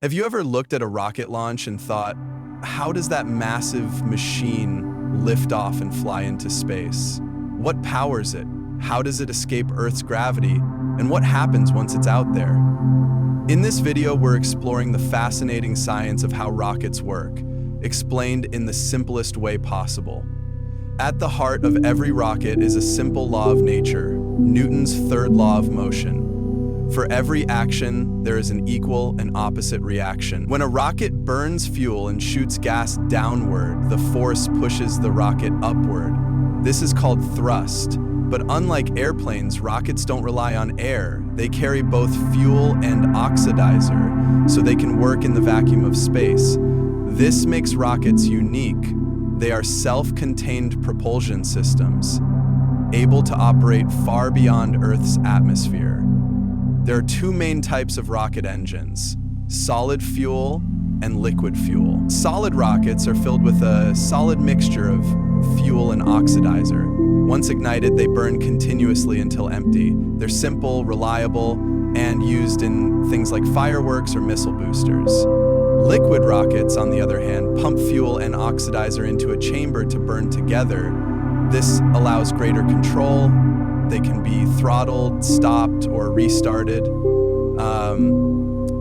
Have you ever looked at a rocket launch and thought, how does that massive machine lift off and fly into space? What powers it? How does it escape Earth's gravity? And what happens once it's out there? In this video, we're exploring the fascinating science of how rockets work, explained in the simplest way possible. At the heart of every rocket is a simple law of nature, Newton's third law of motion. For every action, there is an equal and opposite reaction. When a rocket burns fuel and shoots gas downward, the force pushes the rocket upward. This is called thrust. But unlike airplanes, rockets don't rely on air. They carry both fuel and oxidizer, so they can work in the vacuum of space. This makes rockets unique. They are self-contained propulsion systems, able to operate far beyond Earth's atmosphere. There are two main types of rocket engines, solid fuel and liquid fuel. Solid rockets are filled with a solid mixture of fuel and oxidizer. Once ignited, they burn continuously until empty. They're simple, reliable, and used in things like fireworks or missile boosters. Liquid rockets, on the other hand, pump fuel and oxidizer into a chamber to burn together. This allows greater control. They can be throttled, stopped, or restarted.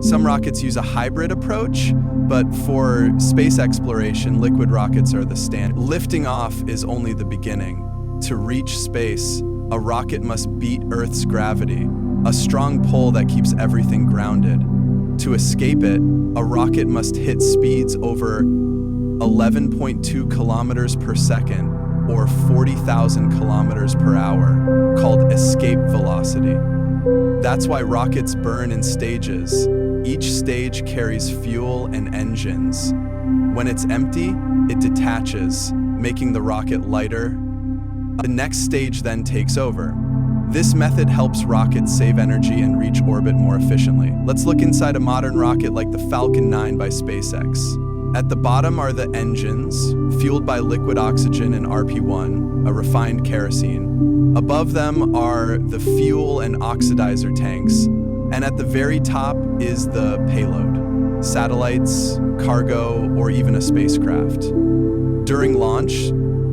Some rockets use a hybrid approach, but for space exploration, liquid rockets are the standard. Lifting off is only the beginning. To reach space, a rocket must beat Earth's gravity, a strong pull that keeps everything grounded. To escape it, a rocket must hit speeds over 11.2 kilometers per second, or 40,000 kilometers per hour, called escape velocity. That's why rockets burn in stages. Each stage carries fuel and engines. When it's empty, it detaches, making the rocket lighter. The next stage then takes over. This method helps rockets save energy and reach orbit more efficiently. Let's look inside a modern rocket like the Falcon 9 by SpaceX. At the bottom are the engines, fueled by liquid oxygen and RP-1, a refined kerosene. Above them are the fuel and oxidizer tanks, and at the very top is the payload, satellites, cargo, or even a spacecraft. During launch,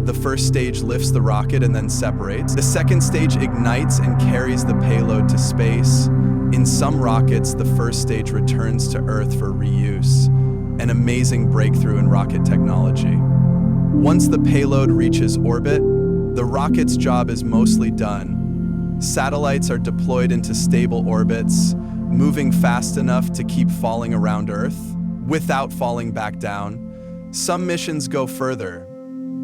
the first stage lifts the rocket and then separates. The second stage ignites and carries the payload to space. In some rockets, the first stage returns to Earth for reuse. An amazing breakthrough in rocket technology. Once the payload reaches orbit, the rocket's job is mostly done. Satellites are deployed into stable orbits, moving fast enough to keep falling around Earth without falling back down. Some missions go further,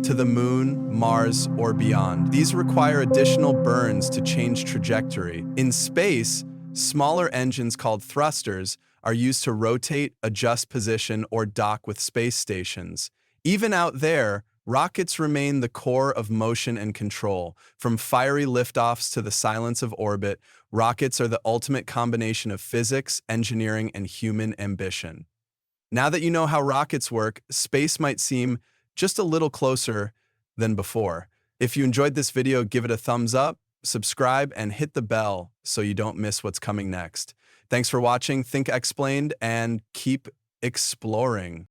to the Moon, Mars, or beyond. These require additional burns to change trajectory. In space, smaller engines called thrusters are used to rotate, adjust position, or dock with space stations. Even out there, rockets remain the core of motion and control. From fiery liftoffs to the silence of orbit, rockets are the ultimate combination of physics, engineering, and human ambition. Now that you know how rockets work, space might seem just a little closer than before. If you enjoyed this video, give it a thumbs up, subscribe, and hit the bell so you don't miss what's coming next. Thanks for watching, Think Explained, and keep exploring.